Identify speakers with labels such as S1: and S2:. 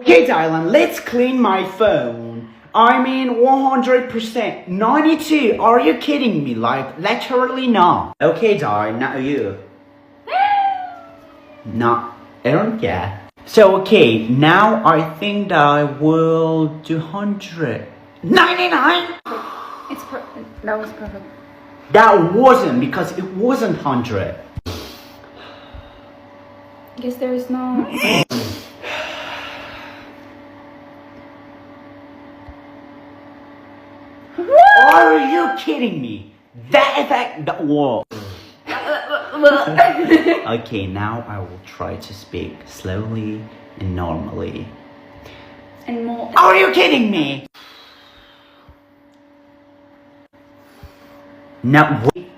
S1: Okay, darling, let's clean my phone. I mean, 100%. 92. Are you kidding me? Like, literally not. Okay, darling, not you. Not Aaron, yeah. So, okay, now I think that I will do 100. 99?
S2: That was perfect.
S1: That wasn't, because it wasn't 100.
S2: Guess there is no.
S1: Are you kidding me? That effect, that whoa. Okay, now I will try to speak slowly and normally.
S2: And more.
S1: Are you kidding me? No, wait.